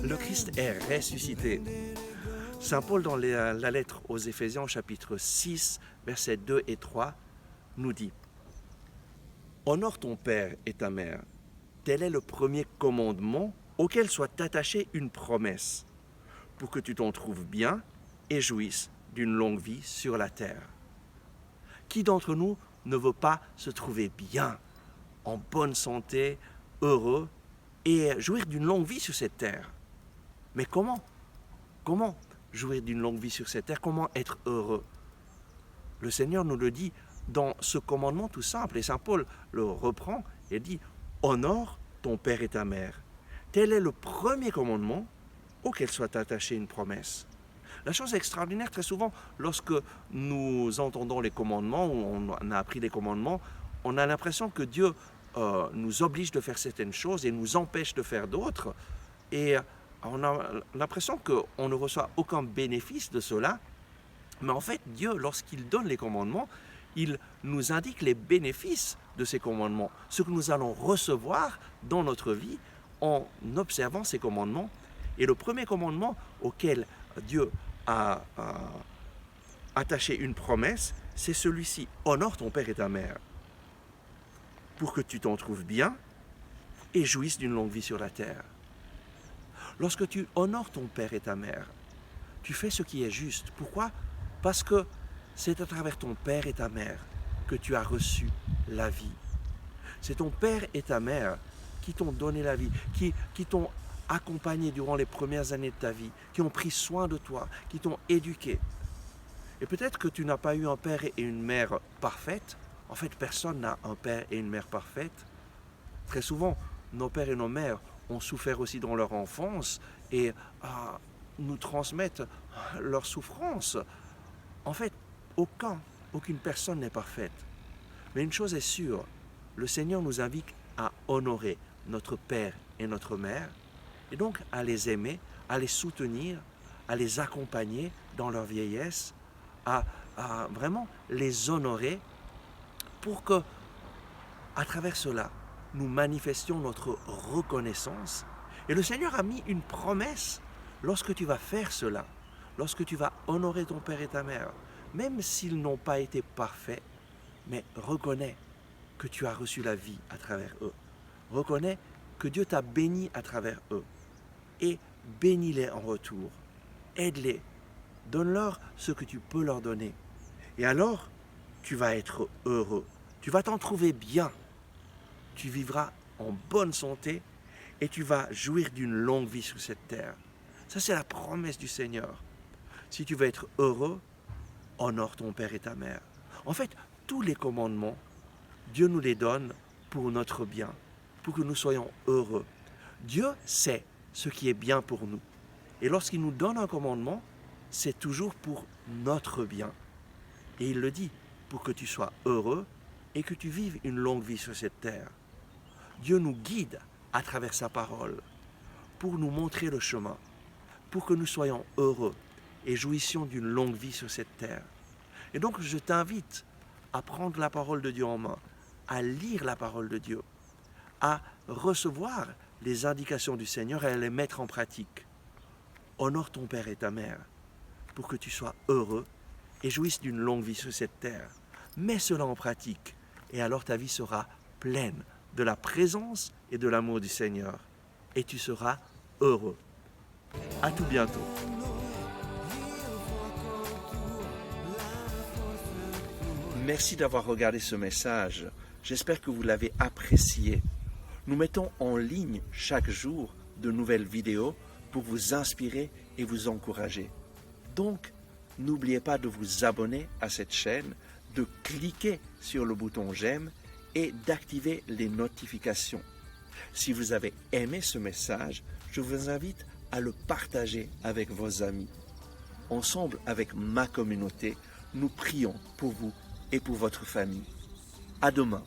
Le Christ est ressuscité. Saint Paul, dans la lettre aux Éphésiens, chapitre 6, versets 2 et 3, nous dit « Honore ton père et ta mère. Tel est le premier commandement auquel soit attachée une promesse, pour que tu t'en trouves bien et jouisses d'une longue vie sur la terre. » Qui d'entre nous ne veut pas se trouver bien, en bonne santé, heureux et jouir d'une longue vie sur cette terre? Mais comment? Comment jouir d'une longue vie sur cette terre? Comment être heureux? Le Seigneur nous le dit dans ce commandement tout simple, et Saint Paul le reprend et dit « Honore ton père et ta mère. » Tel est le premier commandement auquel soit attachée une promesse. La chose extraordinaire, très souvent, lorsque nous entendons les commandements, ou on a appris les commandements, on a l'impression que Dieu nous oblige de faire certaines choses et nous empêche de faire d'autres. Et on a l'impression qu'on ne reçoit aucun bénéfice de cela. Mais en fait, Dieu, lorsqu'il donne les commandements, il nous indique les bénéfices de ces commandements, ce que nous allons recevoir dans notre vie en observant ces commandements. Et le premier commandement auquel Dieu a attaché une promesse, c'est celui-ci: honore ton père et ta mère, pour que tu t'en trouves bien et jouisses d'une longue vie sur la terre. Lorsque tu honores ton père et ta mère, tu fais ce qui est juste. Pourquoi? Parce que c'est à travers ton père et ta mère que tu as reçu la vie. C'est ton père et ta mère qui t'ont donné la vie, qui t'ont accompagné durant les premières années de ta vie, qui ont pris soin de toi, qui t'ont éduqué. Et peut-être que tu n'as pas eu un père et une mère parfaite. En fait, personne n'a un père et une mère parfaite. Très souvent, nos pères et nos mères ont souffert aussi dans leur enfance et nous transmettent leur souffrance. En fait, aucune personne n'est parfaite. Mais une chose est sûre, le Seigneur nous invite à honorer notre père et notre mère, et donc à les aimer, à les soutenir, à les accompagner dans leur vieillesse, à vraiment les honorer pour que, à travers cela, nous manifestions notre reconnaissance. Et le Seigneur a mis une promesse: lorsque tu vas faire cela, lorsque tu vas honorer ton père et ta mère, même s'ils n'ont pas été parfaits, mais reconnais que tu as reçu la vie à travers eux. Reconnais que Dieu t'a béni à travers eux. Et bénis-les en retour. Aide-les. Donne-leur ce que tu peux leur donner. Et alors, tu vas être heureux. Tu vas t'en trouver bien. Tu vivras en bonne santé et tu vas jouir d'une longue vie sur cette terre. Ça, c'est la promesse du Seigneur. Si tu veux être heureux, honore ton père et ta mère. En fait, tous les commandements, Dieu nous les donne pour notre bien, pour que nous soyons heureux. Dieu sait ce qui est bien pour nous. Et lorsqu'il nous donne un commandement, c'est toujours pour notre bien. Et il le dit, pour que tu sois heureux et que tu vives une longue vie sur cette terre. Dieu nous guide à travers sa parole pour nous montrer le chemin, pour que nous soyons heureux et jouissions d'une longue vie sur cette terre. Et donc je t'invite à prendre la parole de Dieu en main, à lire la parole de Dieu, à recevoir les indications du Seigneur et à les mettre en pratique. Honore ton père et ta mère pour que tu sois heureux et jouisses d'une longue vie sur cette terre. Mets cela en pratique et alors ta vie sera pleine de la présence et de l'amour du Seigneur et tu seras heureux. À tout bientôt. Merci d'avoir regardé ce message. J'espère que vous l'avez apprécié. Nous mettons en ligne chaque jour de nouvelles vidéos pour vous inspirer et vous encourager. Donc, n'oubliez pas de vous abonner à cette chaîne, de cliquer sur le bouton j'aime et d'activer les notifications. Si vous avez aimé ce message, je vous invite à le partager avec vos amis. Ensemble, avec ma communauté, nous prions pour vous et pour votre famille. À demain.